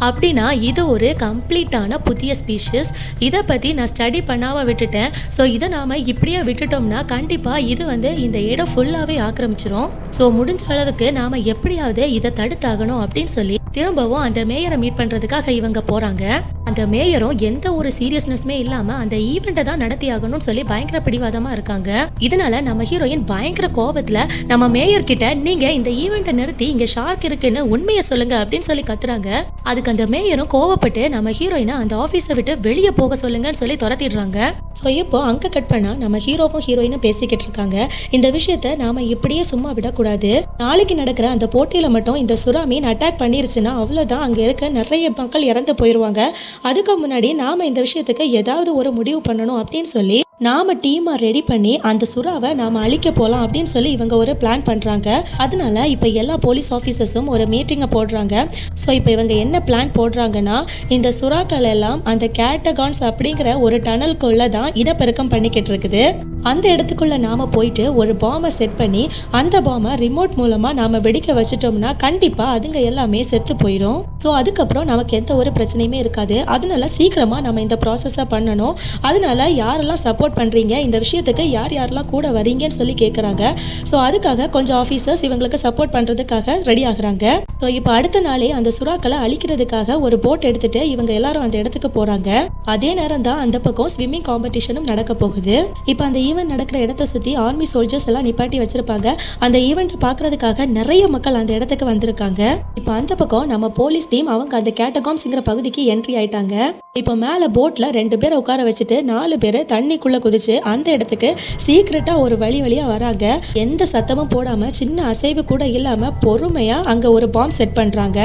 அப்படின்னா இது ஒரு கம்ப்ளீட்டான புதிய ஸ்பீஷிஸ். இதை பற்றி நான் ஸ்டடி பண்ணாமல் விட்டுட்டேன். ஸோ இதை நாம் இப்படியே விட்டுட்டோம்னா கண்டிப்பாக இது இந்த இடம் ஃபுல்லாகவே ஆக்கிரமிச்சிரும். ஸோ முடிஞ்ச அளவுக்கு நாம் எப்படியாவது இதை தடுத்தாகணும் அப்படின்னு சொல்லி திரும்பவும் அந்த மேயரை மீட் பண்ணுறதுக்காக இவங்க போகிறாங்க. அந்த மேயரும் எந்த ஒரு சீரியஸ்னஸுமே இல்லாமல் அந்த ஈவெண்ட்டை தான் நடத்தி ஆகணும்னு சொல்லி பயங்கர பிடிவாதமாக இருக்காங்க. இதனால நம்ம ஹீரோயின் பயங்கர கோபத்தில் நம்ம மேயர் கிட்ட நீங்கள் இந்த ஈவெண்ட்டை நிறுத்தி இங்கே ஷார்க் இருக்குன்னு உண்மையை சொல்லுங்க அப்படின்னு சொல்லி கத்துறாங்க. அதுக்கு அந்த மேயரும் கோவப்பட்டு நம்ம ஹீரோயினை அந்த ஆஃபீஸை விட்டு வெளியே போக சொல்லுங்கன்னு சொல்லி துரத்திடுறாங்க. ஸோ இப்போ அங்கே கட் பண்ணா நம்ம ஹீரோவும் ஹீரோயினும் பேசிக்கிட்டு இருக்காங்க. இந்த விஷயத்த நாம இப்படியே சும்மா விடக்கூடாது. நாளைக்கு நடக்கிற அந்த போட்டியில மட்டும் இந்த சுறா மீன் அட்டாக் பண்ணிருச்சுன்னா அவ்வளோதான், அங்கே இருக்க நிறைய மக்கள் இறந்து போயிடுவாங்க. அதுக்கு முன்னாடி நாம இந்த விஷயத்துக்கு ஏதாவது ஒரு முடிவு பண்ணணும் அப்படின்னு சொல்லி நாம டீமை ரெடி பண்ணி அந்த சுறாவை நாம அழிக்க போகலாம் அப்படின்னு சொல்லி இவங்க ஒரு பிளான் பண்றாங்க. அதனால இப்போ எல்லா போலீஸ் ஆஃபீஸர்ஸும் ஒரு மீட்டிங்கை போடுறாங்க. ஸோ இப்போ இவங்க என்ன பிளான் போடுறாங்கன்னா இந்த சுறாக்கள் எல்லாம் அந்த கேட்டகான்ஸ் அப்படிங்கிற ஒரு டனலுக்குள்ள தான் இனப்பெருக்கம் பண்ணிக்கிட்டு இருக்குது. அந்த இடத்துக்குள்ள நாம போயிட்டு ஒரு பாம்பை செட் பண்ணி அந்த பாம்பை ரிமோட் மூலமா நாம வெடிக்க வச்சுட்டோம்னா கண்டிப்பா அதுங்க எல்லாமே செத்து போயிடும். ஸோ அதுக்கப்புறம் நமக்கு எந்த ஒரு பிரச்சனையுமே இருக்காது. அதனால சீக்கிரமா நம்ம இந்த ப்ராசஸை பண்ணணும். அதனால யாரெல்லாம் சப்போர்ட் பண்றீங்க, இந்த விஷயத்துக்கு யார் யாரெல்லாம் கூட வரீங்கன்னு சொல்லி கேட்குறாங்க. ஸோ அதுக்காக கொஞ்சம் ஆஃபீஸர்ஸ் இவங்களுக்கு சப்போர்ட் பண்றதுக்காக ரெடி ஆகுறாங்க. ஸோ இப்போ அடுத்த நாளே அந்த சுறாக்களை அழிக்கிறதுக்காக ஒரு போட் எடுத்துட்டு இவங்க எல்லாரும் அந்த இடத்துக்கு போறாங்க. அதே நேரம் தான் அந்த பக்கம் ஸ்விம்மிங் காம்படிஷனும் நடக்க போகுது. இப்போ அந்த ஈவெண்ட் நடக்கிற இடத்தை சுற்றி ஆர்மி சோல்ஜர்ஸ் எல்லாம் நிப்பாட்டி வச்சிருப்பாங்க. அந்த ஈவெண்ட்டை பார்க்கறதுக்காக நிறைய மக்கள் அந்த இடத்துக்கு வந்திருக்காங்க. இப்போ அந்த பக்கம் நம்ம போலீஸ் டீம் அவங்க அந்த கேட்டகாம்ஸ்ங்கிற பகுதிக்கு என்ட்ரி ஆயிட்டாங்க. இப்போ மேலே போட்ல 2 பேரை உட்கார வச்சுட்டு 4 பேர் தண்ணிக்குள்ள குதிச்சு அந்த இடத்துக்கு சீக்கிரட்டா ஒரு வழியா வராங்க. எந்த சத்தமும் போடாம சின்ன அசைவு கூட இல்லாம பொறுமையா அங்க ஒரு பாம்பு செட் பண்றாங்க.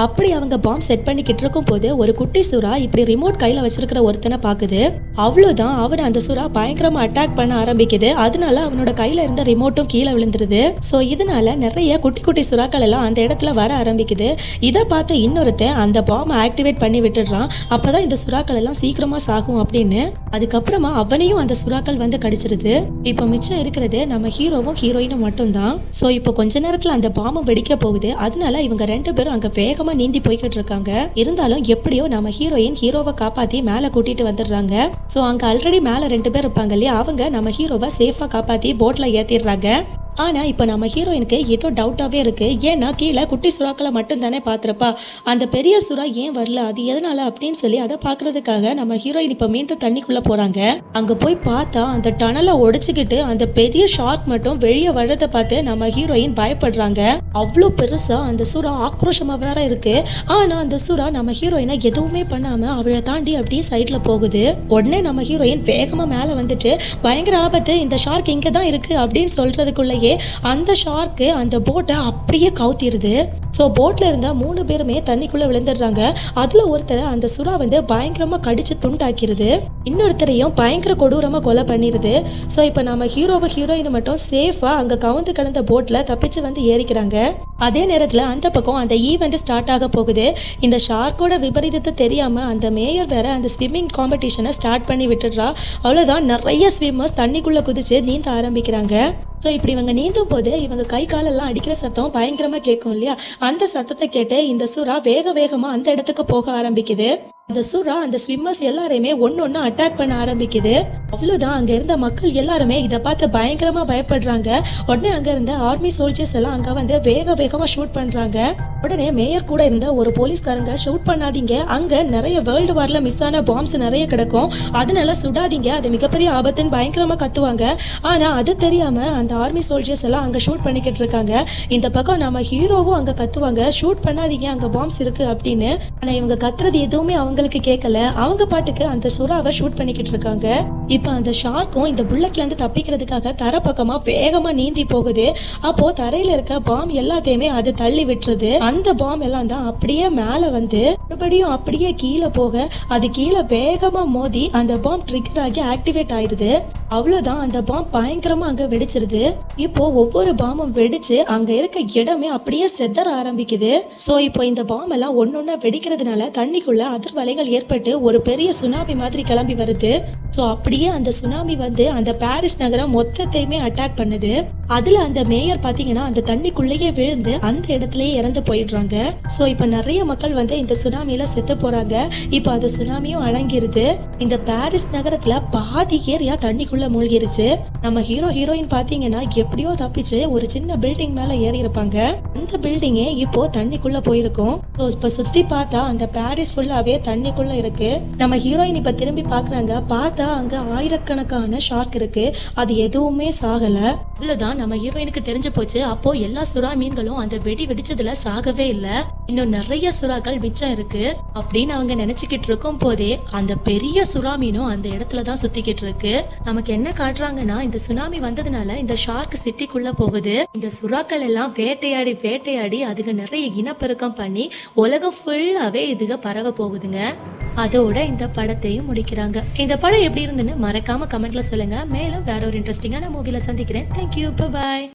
அப்படி அவங்க பாம்பு செட் பண்ணிக்கிட்டு இருக்கும் போது ஒரு குட்டி சுறா இப்படி ரிமோட் கையில வச்சிருக்கிற ஒருத்தனை பாக்குது. அவ்வளவுதான், அவனை அந்த சுறா பயங்கரமா அட்டாக் பண்ண ஆரம்பிக்குது. அதனால அவனோட கையில இருந்த ரிமோட்டும் கீழே விழுந்துருது. ஸோ இதனால நிறைய குட்டி குட்டி சுறாக்கள் எல்லாம் அந்த இடத்துல வர ஆரம்பிக்குது. இதை பார்த்து இன்னொருத்தன் அந்த பாம்பை ஆக்டிவேட் பண்ணி விட்டுடுறான். அப்பதான் இந்த சுறாக்கள் எல்லாம் சீக்கிரமா சாகும் அப்படின்னு. அதுக்கப்புறமா அவனையும் அந்த சுறாக்கள் கடிச்சிருது. இப்போ மிச்சம் இருக்கிறது நம்ம ஹீரோவும் ஹீரோயினும் மட்டும்தான். ஸோ இப்போ கொஞ்ச நேரத்துல அந்த பாம்பு வெடிக்க போகுது. அதனால இவங்க 2 பேரும் அங்க வேகமா நீந்தி போய்கிட்டு இருக்காங்க. இருந்தாலும் எப்படியோ நம்ம ஹீரோயின் ஹீரோவை காப்பாத்தி மேல கூட்டிட்டு வந்துடுறாங்க. சோ அங்க ஆல்ரெடி மேல 2 பேர் இருப்பாங்க இல்லையா, அவங்க நம்ம ஹீரோவை சேஃபா காப்பாத்தி போட்ல ஏத்திடுறாங்க. ஆனா இப்ப நம்ம ஹீரோயினுக்கு ஏதோ டவுட்டாவே இருக்கு. ஏன்னா கீழே குட்டி சுறாக்களை மட்டும் தானே பாத்துறப்பா, அந்த பெரிய சுறா ஏன் வரல, அது எதனால அப்படின்னு சொல்லி அதை பாக்குறதுக்காக நம்ம ஹீரோயின் இப்ப மீண்டும் தண்ணிக்குள்ள போறாங்க. அங்க போய் பார்த்தா அந்த டனலை உடைச்சுக்கிட்டு அந்த பெரிய ஷார்க் மட்டும் வெளியே வர்றதை பார்த்து நம்ம ஹீரோயின் பயப்படுறாங்க. அவ்வளோ பெருசா அந்த சுறா ஆக்ரோஷமா வேற இருக்கு. ஆனா அந்த சுறா நம்ம ஹீரோயினை எதுவுமே பண்ணாம அவளை தாண்டி அப்படியே சைட்ல போகுது. உடனே நம்ம ஹீரோயின் வேகமா மேல வந்துட்டு பயங்கர ஆபத்து, இந்த ஷார்க் இங்கதான் இருக்கு அப்படின்னு சொல்றதுக்குள்ளேயே அந்த ஷார்க்கு அந்த போட்டை அப்படியே கவுத்திருது. ஸோ போட்ல இருந்த 3 பேருமே தண்ணிக்குள்ள விழுந்துடுறாங்க. அதுல ஒருத்தரை அந்த சுறா பயங்கரமா கடிச்சு துண்டாக்கிருது. இன்னொருத்தரையும் பயங்கர கொடூரமா கொலை பண்ணிருது. ஸோ இப்போ நம்ம ஹீரோவை ஹீரோயின் மட்டும் சேஃபா அங்க கவுந்து கிடந்த போட்ல தப்பிச்சு ஏறிக்கிறாங்க. அதே நேரத்துல அந்த பக்கம் அந்த ஈவெண்ட் ஸ்டார்ட் ஆக போகுது. இந்த ஷார்க்கோட விபரீதத்தை தெரியாம அந்த மேயர் வேற அந்த ஸ்விம்மிங் காம்படிஷனை ஸ்டார்ட் பண்ணி விட்டுடுறா. அவ்வளவுதான், நிறைய ஸ்விம்மர்ஸ் தண்ணிக்குள்ள குதிச்சு நீந்த ஆரம்பிக்கிறாங்க. ஸோ இப்படி இவங்க நீந்தும் போது இவங்க கை காலெல்லாம் அடிக்கிற சத்தம் பயங்கரமா கேட்கும் இல்லையா, அந்த சத்தத்தை கேட்டு இந்த சுறா வேகமா அந்த இடத்துக்கு போக ஆரம்பிக்குது. அந்த சுறா அந்த ஸ்விம்மர்ஸ் எல்லாரையுமே ஒன்னொன்னு அட்டாக் பண்ண ஆரம்பிக்குது. அவ்வளவுதான், அங்க இருந்த மக்கள் எல்லாருமே இதை பார்த்து பயங்கரமா பயப்படுறாங்க. உடனே அங்க இருந்த ஆர்மி சோல்ஜர்ஸ் எல்லாம் அங்க வேகமா ஷூட் பண்றாங்க. உடனே மேயர் கூட இருந்த ஒரு போலீஸ்காரங்க ஷூட் பண்ணாதீங்க, அங்க நிறைய வேர்ல்டு வார்ல மிஸ் ஆன பாம்ஸ் நிறைய கிடக்கும், அதனால சுடாதீங்க, அது மிகப்பெரிய ஆபத்துன்னு பயங்கரமா கத்துவாங்க. ஆனா அது தெரியாம அந்த ஆர்மி சோல்ஜர்ஸ் எல்லாம் அங்க ஷூட் பண்ணிக்கிட்டு இருக்காங்க. இந்த பக்கம் நம்ம ஹீரோவும் அங்க கத்துவாங்க, ஷூட் பண்ணாதீங்க, அங்க பாம்ஸ் இருக்கு அப்படின்னு. ஆனா இவங்க கத்துறது எதுவுமே அவங்க அவங்களுக்கு கேட்கல. அவங்க பாட்டுக்கு அந்த சுறாவை ஷூட் பண்ணிக்கிட்டு இருக்காங்க. இப்ப அந்த ஷார்க்கும் இந்த புல்லட்ல இருந்து தப்பிக்கிறதுக்காக தரை பக்கமா வேகமா நீந்தி போகுது. அப்போ தரையில இருக்க பாம் எல்லாத்தையுமே அது தள்ளி விட்டுருது. அந்த பாம் எல்லாம் தான் அப்படியே மேல வந்து மறுபடியும் அப்படியே கீழே போக அது கீழே வேகமா மோதி அந்த பாம் ட்ரிகர் ஆகி ஆக்டிவேட் ஆயிருது. அவ்வளவுதான், அந்த பாம் பயங்கரமா அங்க வெடிச்சிருது. இப்போ ஒவ்வொரு பாமும் வெடிச்சு அங்க இருக்க இடமே அப்படியே செதற ஆரம்பிக்குது. சோ இப்போ இந்த பாம் எல்லாம் ஒன்னொன்னா வெடிக்கிறதுனால தண்ணிக்குள்ள அதிர்வலைகள் ஏற்பட்டு ஒரு பெரிய சுனாமி மாதிரி கிளம்பி வருது. சோ அப்படியே அந்த சுனாமி வந்து அந்த பாரிஸ் நகரம் மொத்தத்தையுமே அட்டாக் பண்ணுது. அதுல அந்த மேயர் பாத்தீங்கன்னா அந்த தண்ணிக்குள்ளேயே விழுந்து அந்த இடத்துலயே இறந்து போயிடுறாங்க. சோ இப்ப நிறைய மக்கள் வந்து இந்த சுனாமியில செத்து போறாங்க. இப்ப அந்த சுனாமியும் அடங்கிருது. இந்த பாரிஸ் நகரத்துல பாதி ஏரியா தண்ணிக்குள்ள மூழ்கிருச்சு. நம்ம ஹீரோயின் பாத்தீங்கன்னா எப்படியோ தப்பிச்சு ஒரு சின்ன பில்டிங் மேல ஏறி இருப்பாங்க. அந்த பில்டிங்கே இப்போ தண்ணிக்குள்ள போயிருக்கும். இப்ப சுத்தி பார்த்தா அந்த பாரிஸ் ஃபுல்லாவே தண்ணிக்குள்ள இருக்கு. நம்ம ஹீரோயின் இப்ப திரும்பி பாக்குறாங்க. பார்த்தா அங்க ஆயிரக்கணக்கான ஷார்க் இருக்கு. அது எதுவுமே சாகல. இவ்வளவுதான், நம்ம ஹீரோயினுக்கு தெரிஞ்சு போச்சு. அப்போ எல்லா சுறா மீன்களும் அந்த வெடி வெடிச்சதுல சாகவே இல்ல, இன்னும் நிறைய சுறாக்கள் மிச்சம் இருக்கு அப்படின்னு அவங்க நினைச்சுக்கிட்டு இருக்கும் போதே அந்த பெரிய சுறா மீனும் அந்த இடத்துலதான் சுத்திக்கிட்டு இருக்கு. நமக்கு என்ன காட்டுறாங்கன்னா, இந்த சுனாமி வந்ததுனால இந்த ஷார்க் சிட்டிக்குள்ள போகுது. இந்த சுறாக்கள் எல்லாம் வேட்டையாடி அதுக்கு நிறைய இனப்பெருக்கம் பண்ணி உலகம் ஃபுல்லாவே இதுக பரவ போகுதுங்க. அதோட இந்த படத்தையும் முடிக்கிறாங்க. இந்த படம் எப்படி இருந்துன்னு மறக்காம கமெண்ட்ல சொல்லுங்க. மேலும் வேற ஒரு இன்ட்ரெஸ்டிங்கான மூவில சந்திக்கிறேன். Thank you, by.